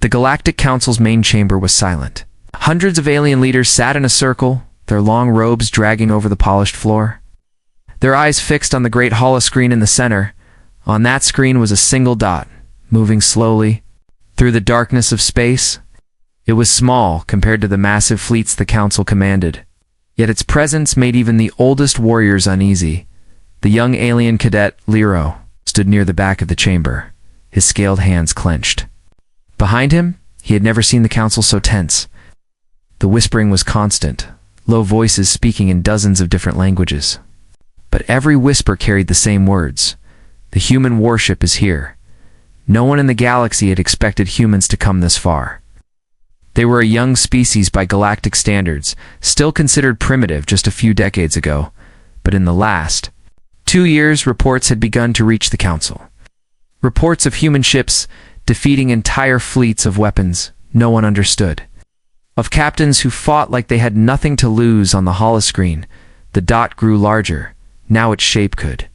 The Galactic Council's main chamber was silent. Hundreds of alien leaders sat in a circle, their long robes dragging over the polished floor. Their eyes fixed on the great holoscreen in the center. On that screen was a single dot, moving slowly through the darkness of space. It was small compared to the massive fleets the Council commanded, yet its presence made even the oldest warriors uneasy. The young alien cadet, Lero, stood near the back of the chamber, his scaled hands clenched. Behind him, he had never seen the Council so tense. The whispering was constant, low voices speaking in dozens of different languages. But every whisper carried the same words. The human warship is here. No one in the galaxy had expected humans to come this far. They were a young species by galactic standards, still considered primitive just a few decades ago, but in the last 2 years, reports had begun to reach the Council. Reports of human ships defeating entire fleets of weapons no one understood. Of captains who fought like they had nothing to lose. On the holoscreen, the dot grew larger. Now its shape could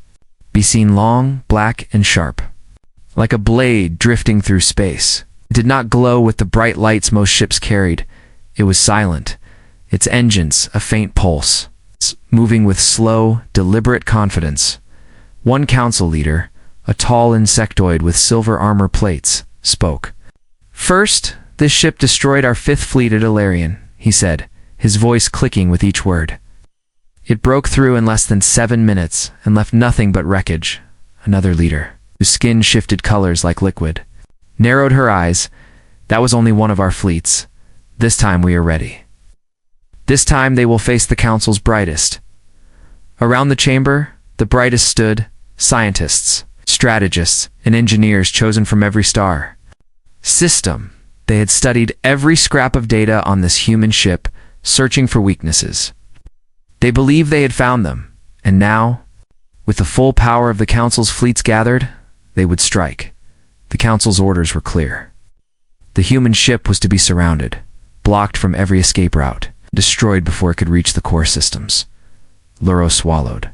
be seen long, black, and sharp, like a blade drifting through space. It did not glow with the bright lights most ships carried. It was silent, its engines a faint pulse, moving with slow, deliberate confidence. One council leader, a tall insectoid with silver armor plates, spoke. "First, this ship destroyed our 5th fleet at Ilarion," he said, his voice clicking with each word. "It broke through in less than 7 minutes and left nothing but wreckage." Another leader, whose skin shifted colors like liquid, narrowed her eyes. "That was only one of our fleets. This time we are ready. This time they will face the Council's brightest." Around the chamber, the brightest stood, scientists, strategists, and engineers chosen from every star system. They had studied every scrap of data on this human ship, searching for weaknesses. They believed they had found them, and now, with the full power of the Council's fleets gathered, they would strike. The Council's orders were clear. The human ship was to be surrounded, blocked from every escape route, destroyed before it could reach the core systems. Lero swallowed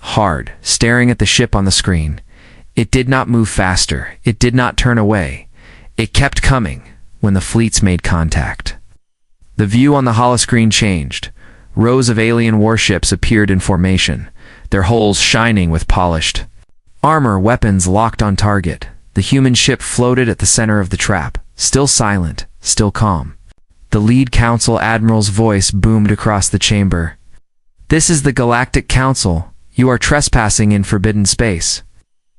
hard, staring at the ship on the screen. It did not move faster. It did not turn away. It kept coming when the fleets made contact. The view on the holoscreen changed. Rows of alien warships appeared in formation, their hulls shining with polished armor, weapons locked on target. The human ship floated at the center of the trap, still silent, still calm. The lead council admiral's voice boomed across the chamber. "This is the Galactic Council. You are trespassing in forbidden space.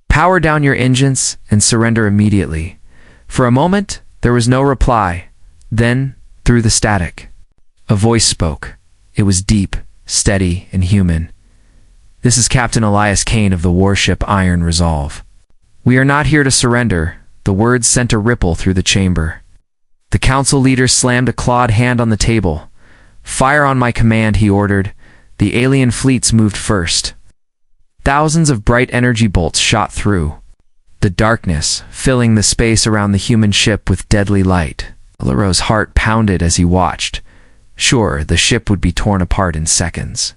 Power down your engines and surrender immediately." For a moment, there was no reply. Then, through the static, a voice spoke. It was deep, steady, and human. "This is Captain Elias Kane of the warship Iron Resolve. We are not here to surrender." The words sent a ripple through the chamber. The council leader slammed a clawed hand on the table. "Fire on my command," he ordered. The alien fleets moved first. Thousands of bright energy bolts shot through the darkness, filling the space around the human ship with deadly light. Lero's heart pounded as he watched. Sure, the ship would be torn apart in seconds.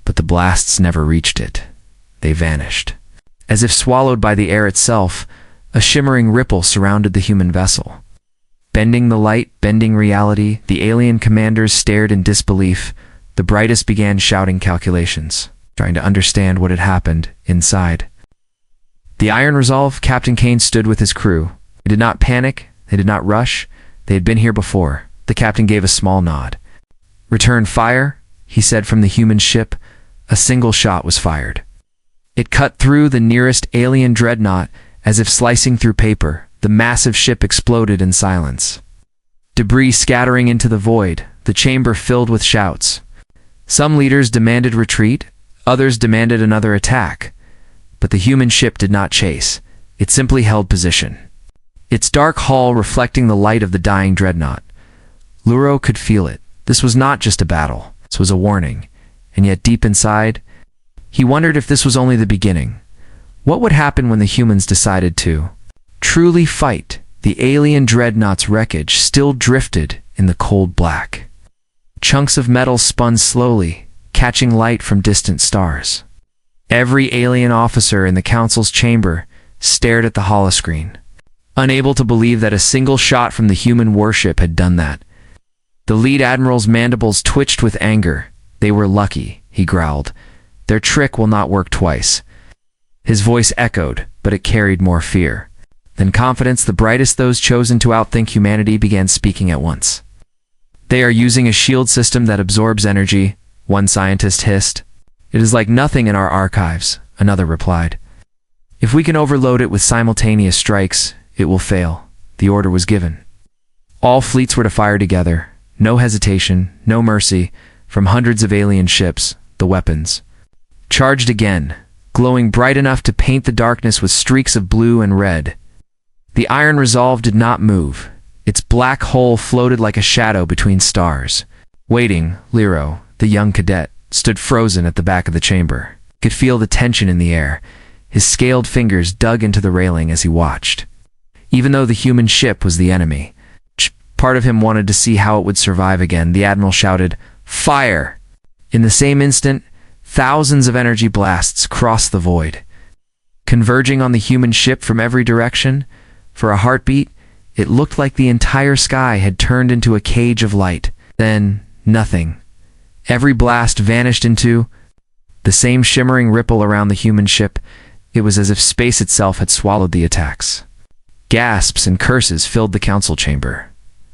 But the blasts never reached it. They vanished. As if swallowed by the air itself, a shimmering ripple surrounded the human vessel. Bending the light, bending reality, the alien commanders stared in disbelief. The brightest began shouting calculations, trying to understand what had happened inside. The Iron Resolve, Captain Kane stood with his crew. They did not panic, they did not rush. They had been here before. The captain gave a small nod. "Return fire," he said from the human ship. A single shot was fired. It cut through the nearest alien dreadnought as if slicing through paper. The massive ship exploded in silence. Debris scattering into the void, the chamber filled with shouts. Some leaders demanded retreat, others demanded another attack. But the human ship did not chase. It simply held position, its dark hull reflecting the light of the dying dreadnought. Lero could feel it. This was not just a battle. This was a warning. And yet deep inside, he wondered if this was only the beginning. What would happen when the humans decided to truly fight? The alien dreadnought's wreckage still drifted in the cold black. Chunks of metal spun slowly, catching light from distant stars. Every alien officer in the council's chamber stared at the holoscreen. unable to believe that a single shot from the human warship had done that. The lead admiral's mandibles twitched with anger. They were lucky, he growled. Their trick will not work twice. His voice echoed, but it carried more fear than confidence. The brightest, those chosen to outthink humanity, began speaking at once. They are using a shield system that absorbs energy, one scientist hissed. It is like nothing in our archives, another replied. If we can overload it with simultaneous strikes, it will fail. The order was given. All fleets were to fire together. No hesitation, no mercy. From hundreds of alien ships, the weapons charged again, glowing bright enough to paint the darkness with streaks of blue and red. The iron resolve did not move. Its black hull floated like a shadow between stars. Waiting, Lero, the young cadet, stood frozen at the back of the chamber. He could feel the tension in the air. His scaled fingers dug into the railing as he watched. Even though the human ship was the enemy, part of him wanted to see how it would survive again. The admiral shouted, "Fire!" In the same instant, thousands of energy blasts crossed the void, converging on the human ship from every direction. For a heartbeat, it looked like the entire sky had turned into a cage of light. Then, nothing. Every blast vanished into the same shimmering ripple around the human ship. It was as if space itself had swallowed the attacks. Gasps and curses filled the council chamber.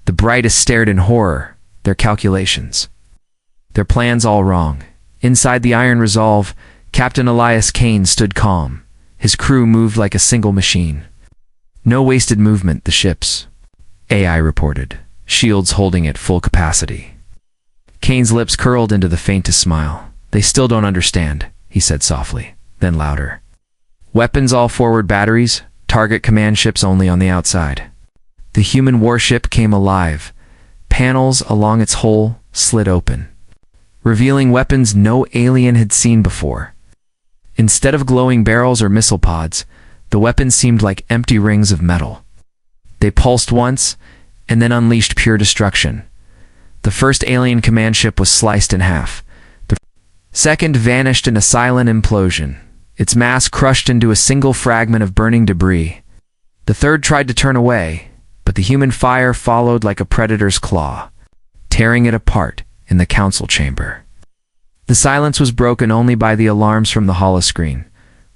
The brightest stared in horror, their calculations, their plans all wrong. Inside the iron resolve, Captain Elias Kane stood calm. His crew moved like a single machine. No wasted movement, the ship's AI reported, shields holding at full capacity. Kane's lips curled into the faintest smile. They still don't understand, he said softly, then louder. Weapons all forward batteries, target command ships only on the outside. The human warship came alive. Panels along its hull slid open, revealing weapons no alien had seen before. Instead of glowing barrels or missile pods, the weapons seemed like empty rings of metal. They pulsed once, and then unleashed pure destruction. The first alien command ship was sliced in half. The second vanished in a silent implosion, its mass crushed into a single fragment of burning debris. The third tried to turn away, but the human fire followed like a predator's claw, tearing it apart in the council chamber. The silence was broken only by the alarms from the holoscreen.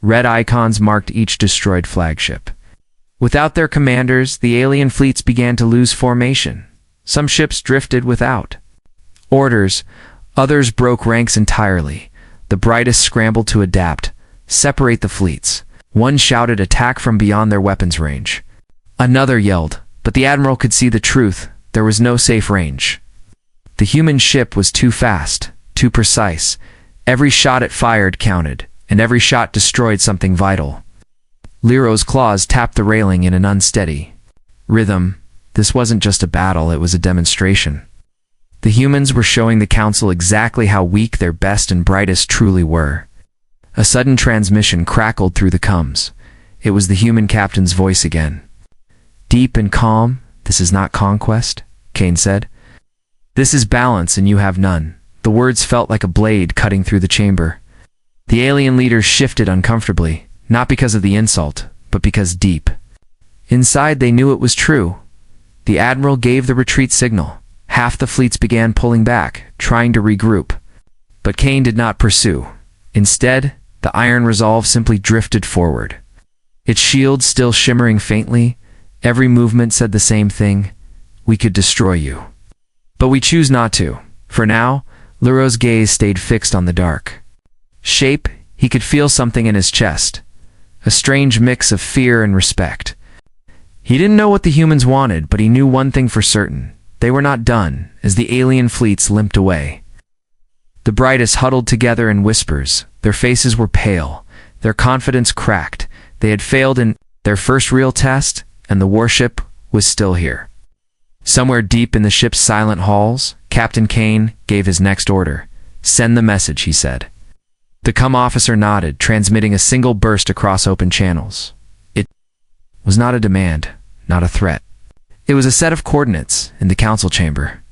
Red icons marked each destroyed flagship. Without their commanders, the alien fleets began to lose formation. Some ships drifted without orders, others broke ranks entirely. The brightest scrambled to adapt, separate the fleets. One shouted attack from beyond their weapons range. Another yelled, but the admiral could see the truth. There was no safe range. The human ship was too fast, too precise. Every shot it fired counted, and every shot destroyed something vital. Lero's claws tapped the railing in an unsteady rhythm. This wasn't just a battle, it was a demonstration. The humans were showing the council exactly how weak their best and brightest truly were. A sudden transmission crackled through the comms. It was the human captain's voice again. Deep and calm, "This is not conquest," Kane said. "This is balance and you have none." The words felt like a blade cutting through the chamber. The alien leaders shifted uncomfortably, not because of the insult, but because deep inside they knew it was true. The admiral gave the retreat signal. Half the fleets began pulling back, trying to regroup. But Kane did not pursue. Instead, the iron resolve simply drifted forward. Its shield still shimmering faintly, every movement said the same thing: "We could destroy you. But we choose not to." For now, Lero's gaze stayed fixed on the dark shape. He could feel something in his chest, a strange mix of fear and respect. He didn't know what the humans wanted, but he knew one thing for certain. They were not done. As the alien fleets limped away, the brightest huddled together in whispers. Their faces were pale, their confidence cracked. They had failed in their first real test, and the warship was still here. Somewhere deep in the ship's silent halls, Captain Kane gave his next order. "Send the message," he said. The comm officer nodded, transmitting a single burst across open channels. It was not a demand, not a threat. It was a set of coordinates in the council chamber.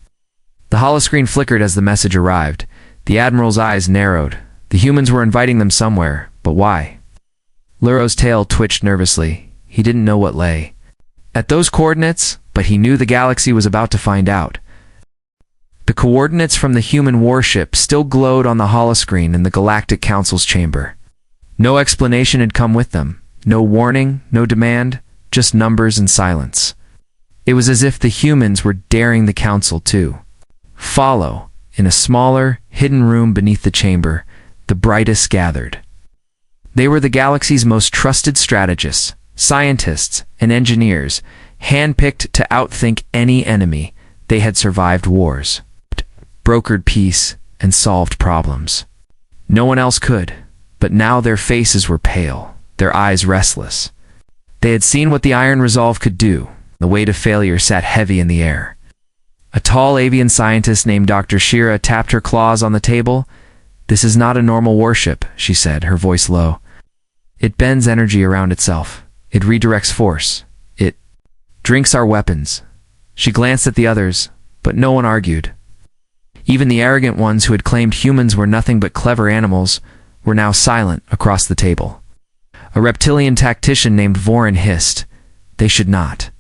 The holoscreen flickered as the message arrived. The admiral's eyes narrowed. The humans were inviting them somewhere, but why? Lero's tail twitched nervously. He didn't know what lay At those coordinates, but he knew the galaxy was about to find out. The coordinates from the human warship still glowed on the holoscreen in the Galactic Council's chamber. No explanation had come with them, no warning, no demand, just numbers and silence. It was as if the humans were daring the Council to follow. In a smaller, hidden room beneath the chamber, the brightest gathered. They were the galaxy's most trusted strategists, scientists, and engineers, handpicked to outthink any enemy. They had survived wars, brokered peace, and solved problems. No one else could, but now their faces were pale, their eyes restless. They had seen what the iron resolve could do. The weight of failure sat heavy in the air. A tall avian scientist named Dr. Shira tapped her claws on the table. "This is not a normal warship," she said, her voice low. "It bends energy around itself. It redirects force. It drinks our weapons." She glanced at the others, but no one argued. Even the arrogant ones who had claimed humans were nothing but clever animals were now silent across the table. A reptilian tactician named Vorin hissed, "They should not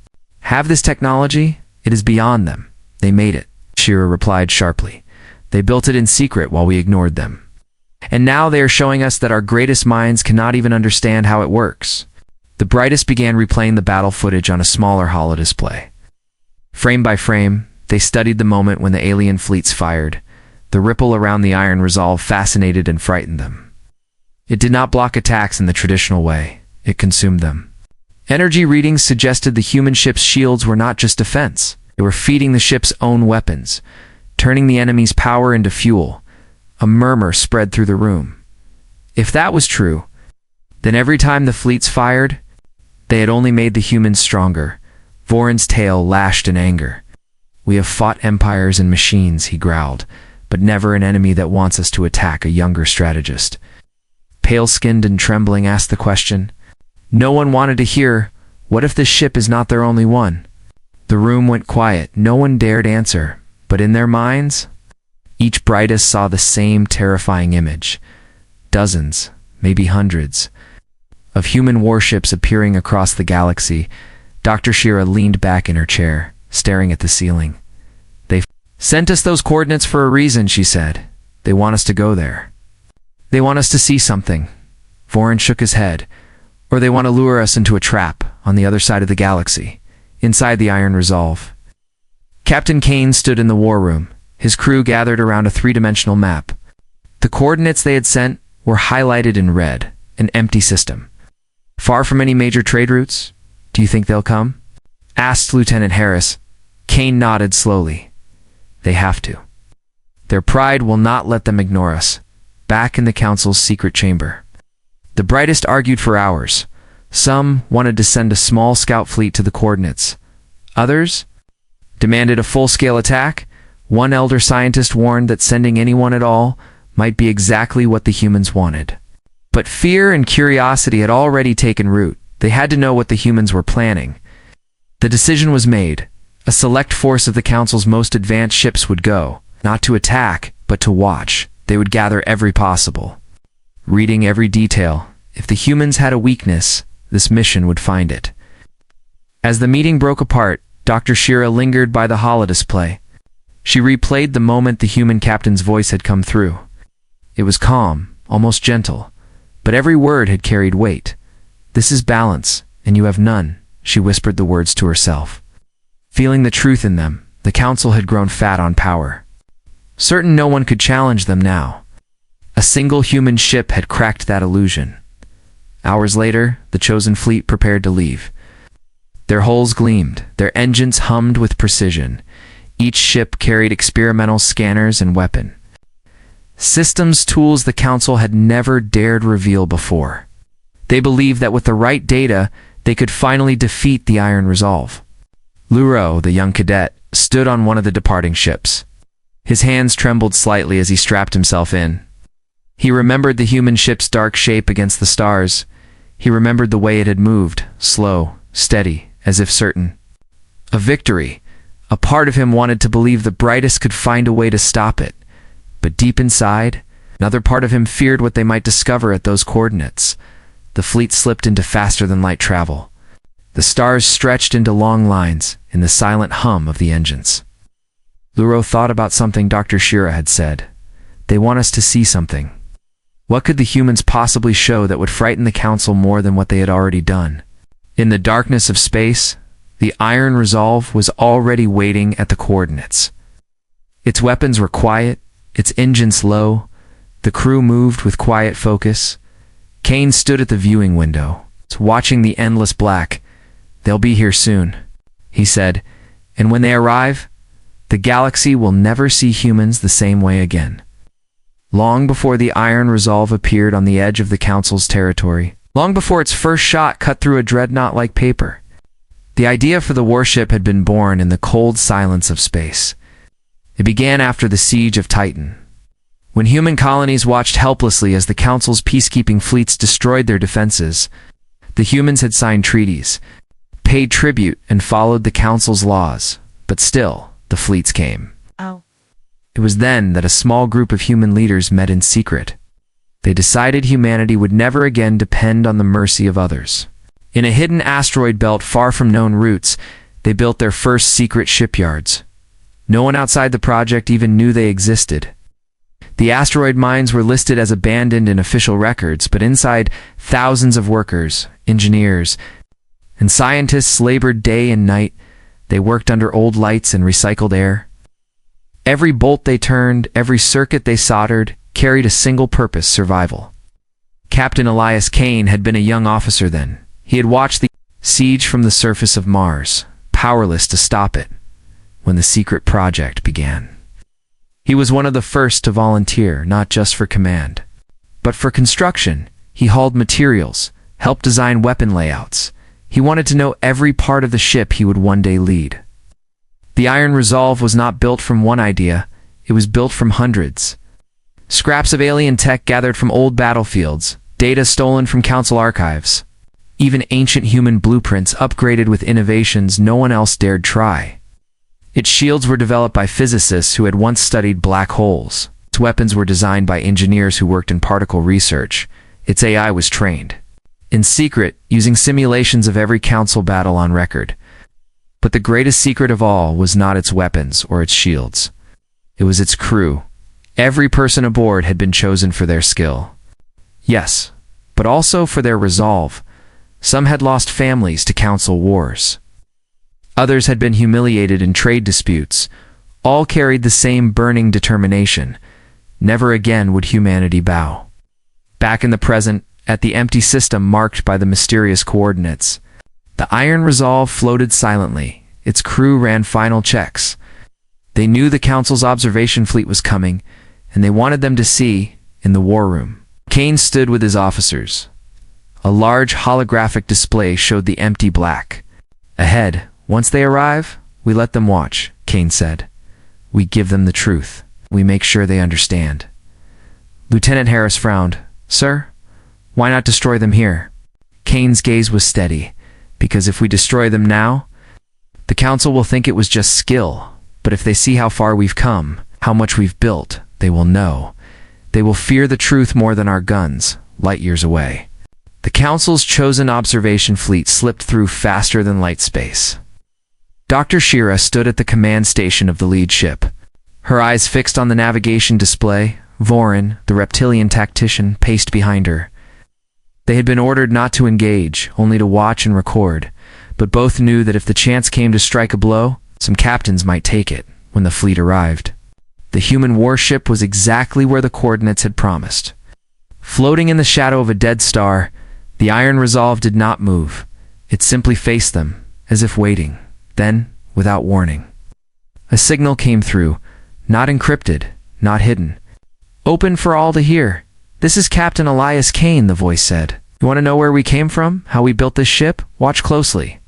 have this technology. It is beyond them. They made it," Shira replied sharply. "They built it in secret while we ignored them. And now they are showing us that our greatest minds cannot even understand how it works." The brightest began replaying the battle footage on a smaller holodisplay. Frame by frame, they studied the moment when the alien fleets fired. The ripple around the iron resolve fascinated and frightened them. It did not block attacks in the traditional way. It consumed them. Energy readings suggested the human ship's shields were not just defense. They were feeding the ship's own weapons, turning the enemy's power into fuel. A murmur spread through the room. If that was true, then every time the fleets fired, they had only made the humans stronger. Vorin's tail lashed in anger. "We have fought empires and machines," he growled, "but never an enemy that wants us to attack a younger strategist." Pale-skinned and trembling asked the question. No one wanted to hear, "What if this ship is not their only one?" The room went quiet. No one dared answer, but in their minds, each brightest saw the same terrifying image. Dozens, maybe hundreds, of human warships appearing across the galaxy. Dr. Shira leaned back in her chair, staring at the ceiling. "They sent us those coordinates for a reason," she said. "They want us to go there. They want us to see something." Vorin shook his head. "Or they want to lure us into a trap on the other side of the galaxy, inside the Iron Resolve." Captain Kane stood in the war room. His crew gathered around a three-dimensional map. The coordinates they had sent were highlighted in red, an empty system. "Far from any major trade routes? Do you think they'll come?" asked Lieutenant Harris. Kane nodded slowly. "They have to. Their pride will not let them ignore us." Back in the Council's secret chamber, the brightest argued for hours. Some wanted to send a small scout fleet to the coordinates. Others demanded a full-scale attack. One elder scientist warned that sending anyone at all might be exactly what the humans wanted. But fear and curiosity had already taken root. They had to know what the humans were planning. The decision was made. A select force of the Council's most advanced ships would go, not to attack, but to watch. They would gather every possible, reading every detail. If the humans had a weakness, this mission would find it. As the meeting broke apart, Dr. Shira lingered by the holodisplay. She replayed the moment the human captain's voice had come through. It was calm, almost gentle, but every word had carried weight. "This is balance, and you have none," she whispered the words to herself. Feeling the truth in them, the Council had grown fat on power. Certain no one could challenge them now. A single human ship had cracked that illusion. Hours later, the chosen fleet prepared to leave. Their hulls gleamed, their engines hummed with precision. Each ship carried experimental scanners and weapon systems, tools the Council had never dared reveal before. They believed that with the right data, they could finally defeat the Iron Resolve. Luro, the young cadet, stood on one of the departing ships. His hands trembled slightly as he strapped himself in. He remembered the human ship's dark shape against the stars. He remembered the way it had moved, slow, steady, as if certain of victory. A part of him wanted to believe the brightest could find a way to stop it. But deep inside, another part of him feared what they might discover at those coordinates. The fleet slipped into faster-than-light travel. The stars stretched into long lines in the silent hum of the engines. Luro thought about something Dr. Shira had said. They want us to see something. What could the humans possibly show that would frighten the Council more than what they had already done? In the darkness of space, the Iron Resolve was already waiting at the coordinates. Its weapons were quiet, its engines low. The crew moved with quiet focus. Kane stood at the viewing window, watching the endless black. "They'll be here soon," he said, "and when they arrive, the galaxy will never see humans the same way again." Long before the Iron Resolve appeared on the edge of the Council's territory, long before its first shot cut through a dreadnought like paper, the idea for the warship had been born in the cold silence of space. It began after the siege of Titan, when human colonies watched helplessly as the Council's peacekeeping fleets destroyed their defenses. The humans had signed treaties, paid tribute, and followed the Council's laws, but still, the fleets came. It was then that a small group of human leaders met in secret. They decided humanity would never again depend on the mercy of others. In a hidden asteroid belt far from known routes, they built their first secret shipyards. No one outside the project even knew they existed. The asteroid mines were listed as abandoned in official records, but inside, thousands of workers, engineers, and scientists labored day and night. They worked under old lights and recycled air. Every bolt they turned, every circuit they soldered, carried a single purpose: survival. Captain Elias Kane had been a young officer then. He had watched the siege from the surface of Mars, powerless to stop it, when the secret project began. He was one of the first to volunteer, not just for command, but for construction. He hauled materials, helped design weapon layouts. He wanted to know every part of the ship he would one day lead. The Iron Resolve was not built from one idea, it was built from hundreds. Scraps of alien tech gathered from old battlefields, data stolen from Council archives, even ancient human blueprints upgraded with innovations no one else dared try. Its shields were developed by physicists who had once studied black holes. Its weapons were designed by engineers who worked in particle research. Its AI was trained in secret, using simulations of every Council battle on record. But the greatest secret of all was not its weapons or its shields. It was its crew. Every person aboard had been chosen for their skill. Yes, but also for their resolve. Some had lost families to Council wars. Others had been humiliated in trade disputes. All carried the same burning determination. Never again would humanity bow. Back in the present, at the empty system marked by the mysterious coordinates, the Iron Resolve floated silently. Its crew ran final checks. They knew the Council's observation fleet was coming, and they wanted them to see, in the war room. Kane stood with his officers. A large holographic display showed the empty black. Ahead, once they arrive, we let them watch, Kane said. We give them the truth. We make sure they understand. Lieutenant Harris frowned. Sir, why not destroy them here? Kane's gaze was steady. Because if we destroy them now, the Council will think it was just skill. But if they see how far we've come, how much we've built, they will know. They will fear the truth more than our guns, light years away. The Council's chosen observation fleet slipped through faster than light space. Dr. Shira stood at the command station of the lead ship. Her eyes fixed on the navigation display. Vorin, the reptilian tactician, paced behind her. They had been ordered not to engage, only to watch and record, but both knew that if the chance came to strike a blow, some captains might take it. When the fleet arrived, the human warship was exactly where the coordinates had promised. Floating in the shadow of a dead star, the Iron Resolve did not move. It simply faced them, as if waiting. Then, without warning, a signal came through, not encrypted, not hidden. Open for all to hear. This is Captain Elias Kane, the voice said. You want to know where we came from? How we built this ship? Watch closely.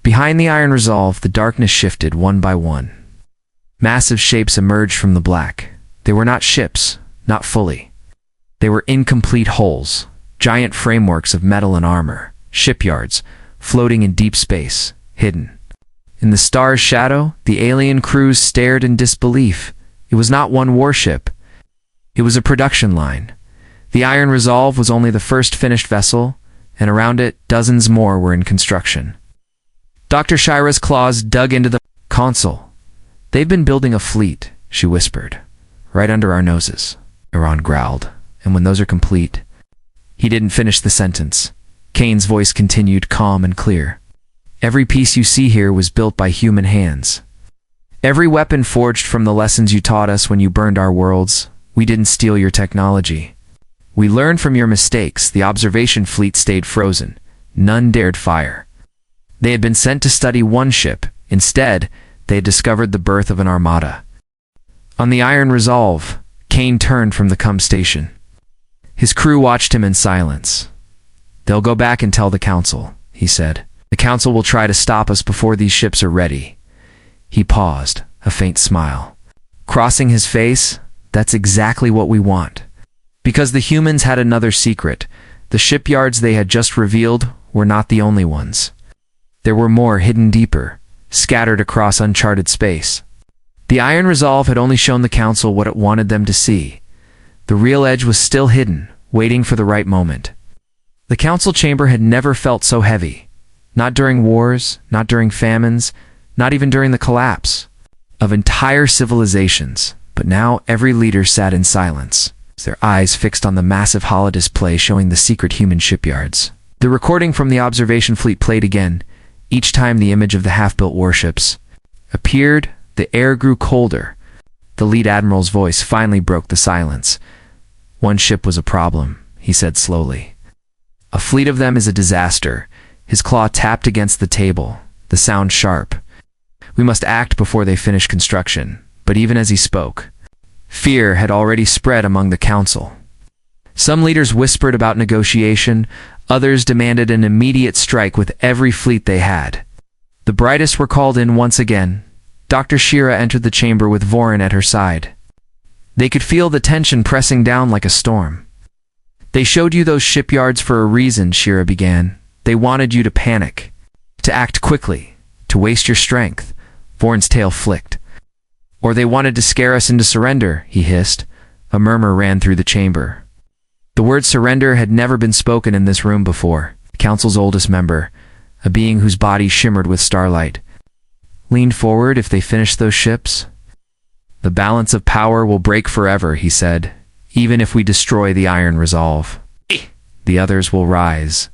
Behind the Iron Resolve, the darkness shifted one by one. Massive shapes emerged from the black. They were not ships, not fully. They were incomplete hulls, giant frameworks of metal and armor, shipyards, floating in deep space, hidden. In the star's shadow, the alien crews stared in disbelief. It was not one warship. It was a production line. The Iron Resolve was only the first finished vessel, and around it, dozens more were in construction. Dr. Shira's claws dug into the console. "They've been building a fleet," she whispered. "Right under our noses," Iran growled. "And when those are complete—" He didn't finish the sentence. Kane's voice continued, calm and clear. "Every piece you see here was built by human hands. Every weapon forged from the lessons you taught us when you burned our worlds. We didn't steal your technology. We learned from your mistakes. The observation fleet stayed frozen. None dared fire. They had been sent to study one ship. Instead, they had discovered the birth of an armada." On the Iron Resolve, Kane turned from the station. His crew watched him in silence. "They'll go back and tell the Council," he said. "The Council will try to stop us before these ships are ready." He paused, a faint smile crossing his face. "That's exactly what we want." Because the humans had another secret. The shipyards they had just revealed were not the only ones. There were more hidden deeper, scattered across uncharted space. The Iron Resolve had only shown the Council what it wanted them to see. The real edge was still hidden, waiting for the right moment. The Council chamber had never felt so heavy. Not during wars, not during famines, not even during the collapse of entire civilizations. But now every leader sat in silence, their eyes fixed on the massive holodisplay showing the secret human shipyards. The recording from the observation fleet played again. Each time the image of the half-built warships appeared, the air grew colder. The lead admiral's voice finally broke the silence. "One ship was a problem," he said slowly. "A fleet of them is a disaster." His claw tapped against the table, the sound sharp. "We must act before they finish construction." But even as he spoke, fear had already spread among the Council. Some leaders whispered about negotiation, others demanded an immediate strike with every fleet they had. The brightest were called in once again. Dr. Shira entered the chamber with Vorin at her side. They could feel the tension pressing down like a storm. "They showed you those shipyards for a reason," Shira began. "They wanted you to panic, to act quickly, to waste your strength." Vorin's tail flicked. "Or they wanted to scare us into surrender," he hissed. A murmur ran through the chamber. The word surrender had never been spoken in this room before. The Council's oldest member, a being whose body shimmered with starlight, leaned forward. "If they finish those ships, the balance of power will break forever," he said. "Even if we destroy the Iron Resolve, the others will rise."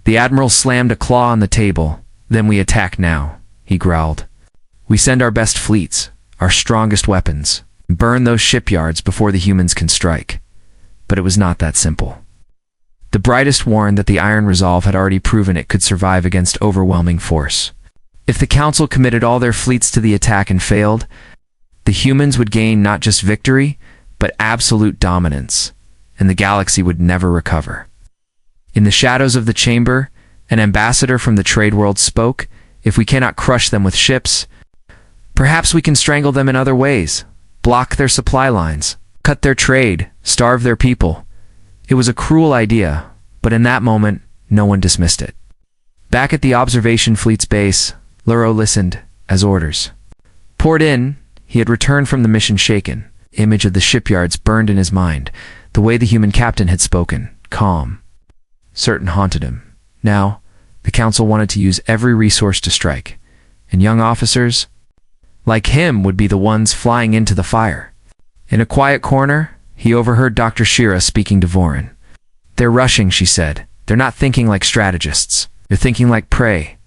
The Admiral slammed a claw on the table. "Then we attack now," he growled. "We send our best fleets, our strongest weapons, and burn those shipyards before the humans can strike." But it was not that simple. The brightest warned that the Iron Resolve had already proven it could survive against overwhelming force. If the Council committed all their fleets to the attack and failed, the humans would gain not just victory, but absolute dominance, and the galaxy would never recover. In the shadows of the chamber, an ambassador from the trade world spoke. "If we cannot crush them with ships, perhaps we can strangle them in other ways, block their supply lines, cut their trade, starve their people." It was a cruel idea, but in that moment, no one dismissed it. Back at the observation fleet's base, Luro listened as orders poured in. He had returned from the mission shaken. Image of the shipyards burned in his mind. The way the human captain had spoken, calm, certain, haunted him. Now, the Council wanted to use every resource to strike, and young officers like him would be the ones flying into the fire. In a quiet corner, he overheard Dr. Shira speaking to Vorin. "They're rushing," she said. "They're not thinking like strategists. They're thinking like prey."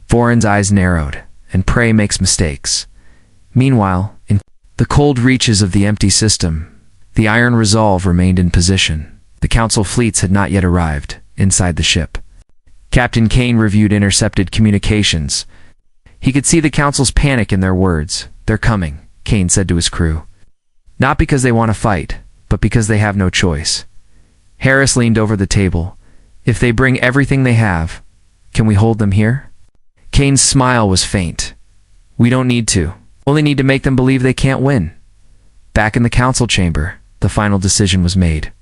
Vorin's eyes narrowed, and prey makes mistakes. Meanwhile, in the cold reaches of the empty system, the Iron Resolve remained in position. The Council fleets had not yet arrived inside the ship. Captain Kane reviewed intercepted communications. He could see the Council's panic in their words. "They're coming," Kane said to his crew. "Not because they want to fight, but because they have no choice." Harris leaned over the table. "If they bring everything they have, can we hold them here?" Kane's smile was faint. "We don't need to. Only need to make them believe they can't win." Back in the Council chamber, the final decision was made.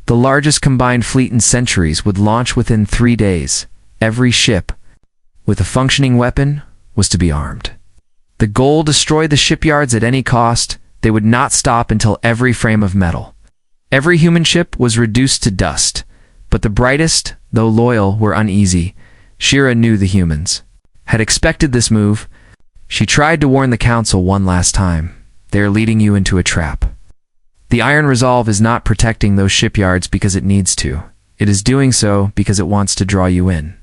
The largest combined fleet in centuries would launch within 3 days. Every ship with a functioning weapon was to be armed. The goal: destroy the shipyards at any cost. They would not stop until every frame of metal, every human ship was reduced to dust. But the brightest, though loyal, were uneasy. Shira knew the humans. had expected this move. She tried to warn the Council one last time. They are leading you into a trap. The Iron Resolve is not protecting those shipyards because it needs to. It is doing so because it wants to draw you in.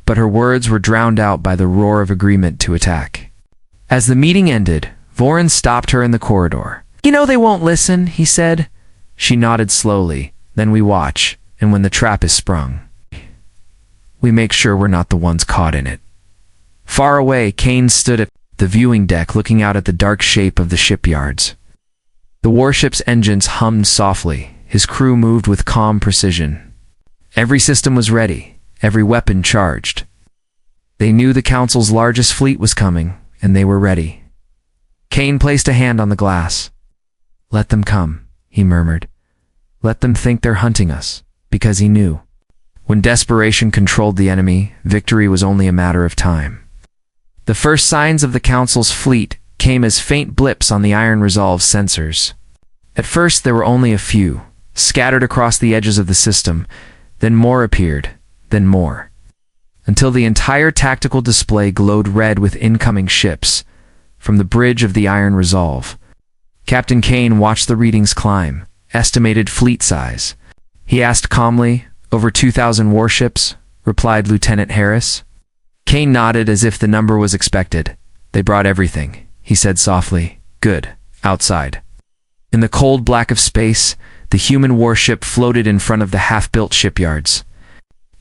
But her words were drowned out by the roar of agreement to attack. As the meeting ended, Voran stopped her in the corridor. "You know they won't listen," he said. She nodded slowly. "Then we watch, and when the trap is sprung, we make sure we're not the ones caught in it." Far away, Kane stood at the viewing deck looking out at the dark shape of the shipyards. The warship's engines hummed softly. His crew moved with calm precision. Every system was ready, every weapon charged. They knew the Council's largest fleet was coming, and they were ready. Kane placed a hand on the glass. "Let them come," he murmured. "Let them think they're hunting us," because he knew. When desperation controlled the enemy, victory was only a matter of time. The first signs of the Council's fleet came as faint blips on the Iron Resolve sensors. At first there were only a few, scattered across the edges of the system, then more appeared, then more, until the entire tactical display glowed red with incoming ships. From the bridge of the Iron Resolve, Captain Kane watched the readings climb, estimated fleet size. He asked calmly, "Over 2,000 warships," replied Lieutenant Harris. Kane nodded as if the number was expected. "They brought everything," he said softly. "Good. Outside." In the cold black of space, the human warship floated in front of the half-built shipyards.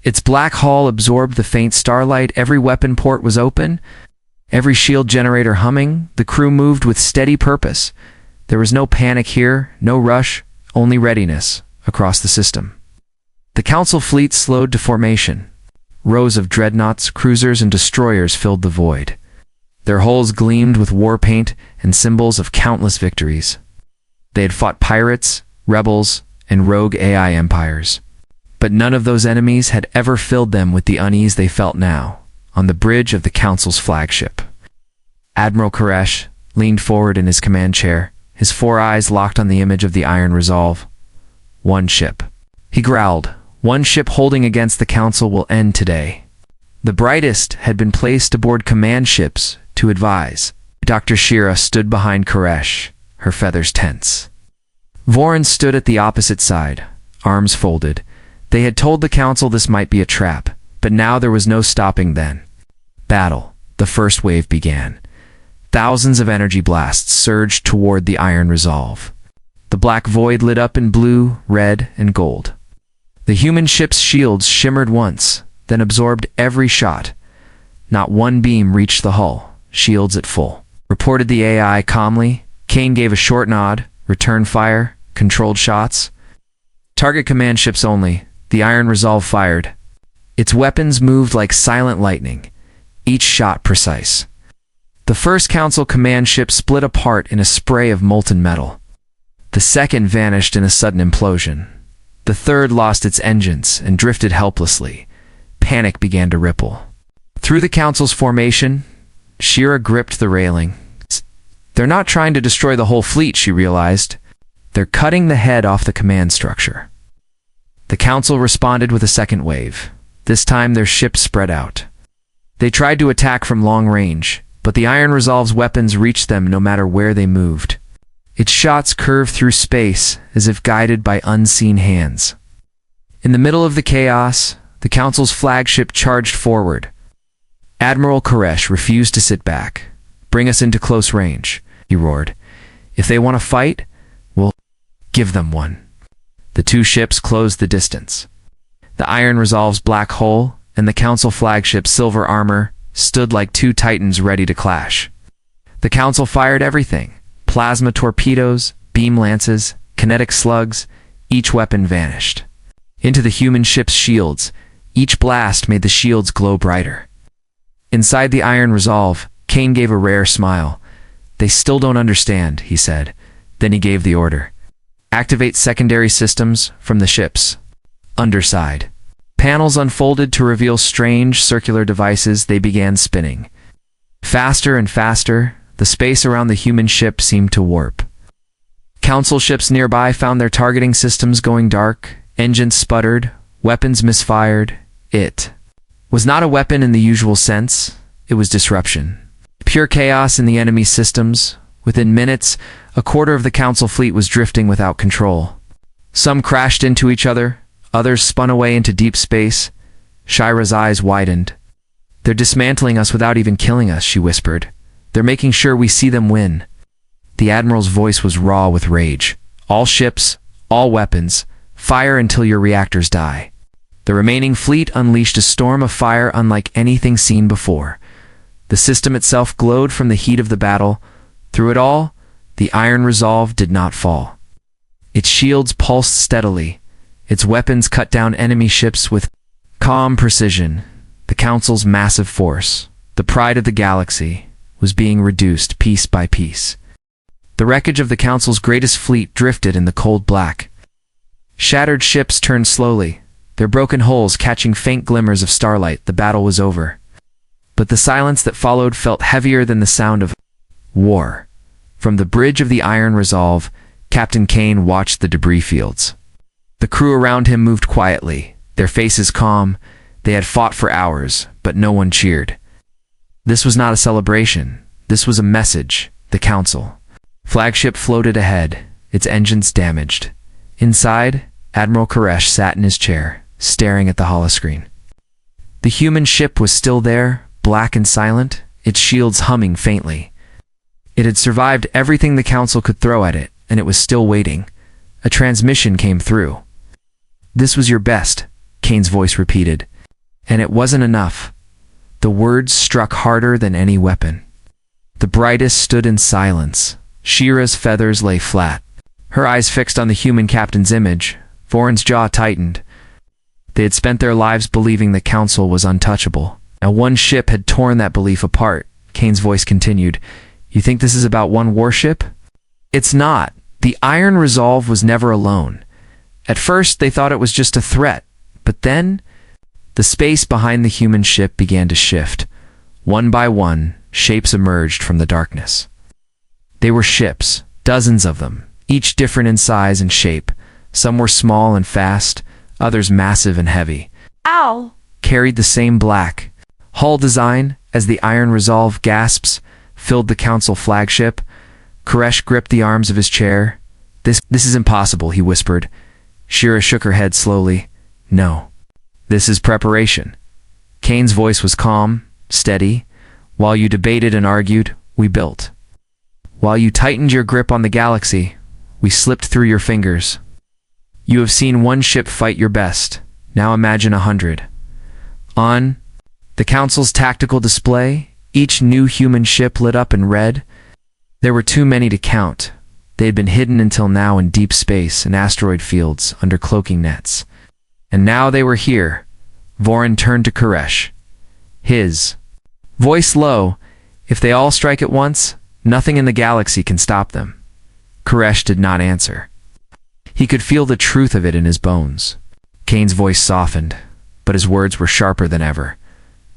Its black hull absorbed the faint starlight. Every weapon port was open, every shield generator humming. The crew moved with steady purpose. There was no panic here, no rush, only readiness across the system. The Council fleet slowed to formation. Rows of dreadnoughts, cruisers, and destroyers filled the void. Their hulls gleamed with war paint and symbols of countless victories. They had fought pirates, rebels, and rogue AI empires. But none of those enemies had ever filled them with the unease they felt now, on the bridge of the Council's flagship. Admiral Koresh leaned forward in his command chair, his four eyes locked on the image of the Iron Resolve. "One ship," he growled. "One ship holding against the Council will end today." The brightest had been placed aboard command ships to advise. Dr. Shira stood behind Koresh, her feathers tense. Voran stood at the opposite side, arms folded. They had told the Council this might be a trap, but now there was no stopping then. Battle. The first wave began. Thousands of energy blasts surged toward the Iron Resolve. The black void lit up in blue, red, and gold. The human ship's shields shimmered once, then absorbed every shot. Not one beam reached the hull, shields at full. Reported the AI calmly. Kane gave a short nod. Return fire. Controlled shots. Target command ships only. The Iron Resolve fired. Its weapons moved like silent lightning, each shot precise. The first Council command ship split apart in a spray of molten metal. The second vanished in a sudden implosion. The third lost its engines and drifted helplessly. Panic began to ripple. Through the Council's formation, Shira gripped the railing. They're not trying to destroy the whole fleet, she realized. They're cutting the head off the command structure. The Council responded with a second wave. This time their ships spread out. They tried to attack from long range, but the Iron Resolve's weapons reached them no matter where they moved. Its shots curved through space as if guided by unseen hands. In the middle of the chaos, the Council's flagship charged forward. Admiral Koresh refused to sit back. "Bring us into close range," he roared. "If they want to fight, we'll give them one." The two ships closed the distance. The Iron Resolve's black hull and the Council flagship's silver armor stood like two titans ready to clash. The Council fired everything: plasma torpedoes, beam lances, kinetic slugs. Each weapon vanished into the human ship's shields. Each blast made the shields glow brighter. Inside the Iron Resolve, Kane gave a rare smile. "They still don't understand," he said. Then he gave the order. "Activate secondary systems from the ship's underside." Panels unfolded to reveal strange circular devices. They began spinning. Faster and faster, the space around the human ship seemed to warp. Council ships nearby found their targeting systems going dark. Engines sputtered, weapons misfired. It was not a weapon in the usual sense. It was disruption. Pure chaos in the enemy systems. Within minutes, a quarter of the Council fleet was drifting without control. Some crashed into each other, others spun away into deep space. Shira's eyes widened. "They're dismantling us without even killing us," she whispered. "They're making sure we see them win." The Admiral's voice was raw with rage. "All ships, all weapons, fire until your reactors die." The remaining fleet unleashed a storm of fire unlike anything seen before. The system itself glowed from the heat of the battle. Through it all, the iron resolve did not fall. Its shields pulsed steadily. Its weapons cut down enemy ships with calm precision. The Council's massive force, the pride of the galaxy, was being reduced piece by piece. The wreckage of the Council's greatest fleet drifted in the cold black. Shattered ships turned slowly, their broken hulls catching faint glimmers of starlight. The battle was over. But the silence that followed felt heavier than the sound of war. From the bridge of the Iron Resolve, Captain Kane watched the debris fields. The crew around him moved quietly, their faces calm. They had fought for hours, but no one cheered. This was not a celebration. This was a message. The Council. Flagship floated ahead, its engines damaged. Inside, Admiral Koresh sat in his chair, staring at the holoscreen. The human ship was still there, black and silent, its shields humming faintly. It had survived everything the Council could throw at it, and it was still waiting. A transmission came through. "This was your best," Kane's voice repeated. And it wasn't enough. The words struck harder than any weapon. The brightest stood in silence. Shira's feathers lay flat. Her eyes fixed on the human captain's image. Voron's jaw tightened. They had spent their lives believing the Council was untouchable. Now one ship had torn that belief apart. Kane's voice continued. "You think this is about one warship? It's not. The Iron Resolve was never alone. At first, they thought it was just a threat. But then, the space behind the human ship began to shift. One by one, shapes emerged from the darkness. They were ships, dozens of them, each different in size and shape. Some were small and fast, others massive and heavy. Ow! Carried the same black hull design as the Iron Resolve. Gasps filled the Council flagship. Koresh gripped the arms of his chair. This is impossible," he whispered. Shira shook her head slowly. "No. This is preparation." Kane's voice was calm, steady. "While you debated and argued, we built. While you tightened your grip on the galaxy, we slipped through your fingers. You have seen one ship fight your best. Now imagine 100. On the Council's tactical display, each new human ship lit up in red. There were too many to count. They had been hidden until now in deep space and asteroid fields under cloaking nets. And now they were here. Voron turned to Koresh. His voice low. "If they all strike at once, nothing in the galaxy can stop them." Koresh did not answer. He could feel the truth of it in his bones. Kane's voice softened, but his words were sharper than ever.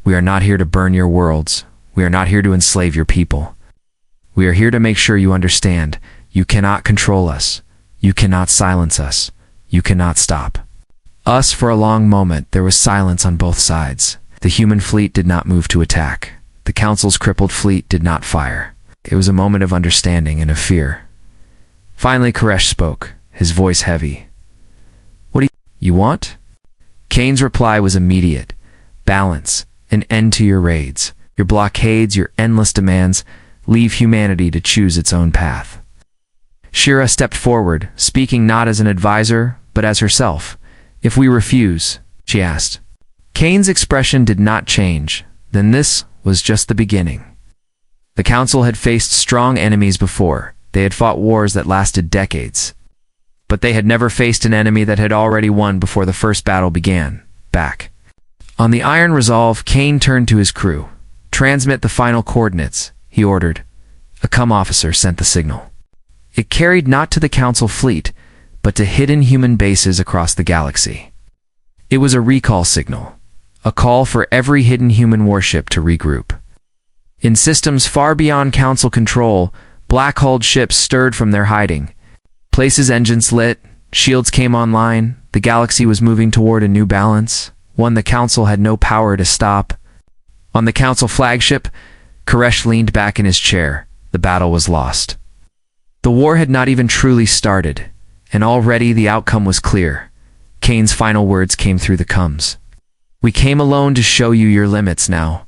"We are not here to burn your worlds. We are not here to enslave your people. We are here to make sure you understand. You cannot control us. You cannot silence us. You cannot stop us." For a long moment, there was silence on both sides. The human fleet did not move to attack. The Council's crippled fleet did not fire. It was a moment of understanding and of fear. Finally, Koresh spoke, his voice heavy. "What do you want?" Kane's reply was immediate. "Balance. An end to your raids, your blockades, your endless demands. Leave humanity to choose its own path." Shira stepped forward, speaking not as an advisor, but as herself. "If we refuse," she asked. Kane's expression did not change. Then this was just the beginning. The Council had faced strong enemies before. They had fought wars that lasted decades. But they had never faced an enemy that had already won before the first battle began. Back on the Iron Resolve, Kane turned to his crew. "Transmit the final coordinates," he ordered. A cum officer sent the signal. It carried not to the Council fleet, but to hidden human bases across the galaxy. It was a recall signal, a call for every hidden human warship to regroup. In systems far beyond Council control, black-hulled ships stirred from their hiding. Places engines lit, shields came online, the galaxy was moving toward a new balance, one the Council had no power to stop. On the Council flagship, Koresh leaned back in his chair. The battle was lost. The war had not even truly started, and already the outcome was clear. Kane's final words came through the coms. "We came alone to show you your limits now.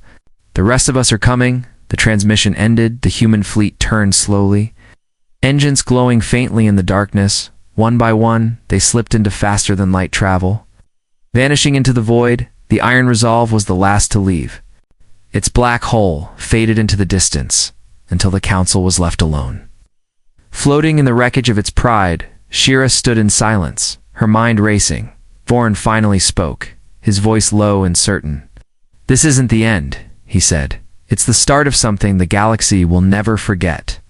The rest of us are coming." The transmission ended. The human fleet turned slowly, engines glowing faintly in the darkness. One by one, they slipped into faster-than-light travel. Vanishing into the void, the Iron Resolve was the last to leave. Its black hull faded into the distance until the Council was left alone. Floating in the wreckage of its pride, Shira stood in silence, her mind racing. Vorin finally spoke, his voice low and certain. "This isn't the end," he said. "It's the start of something the galaxy will never forget."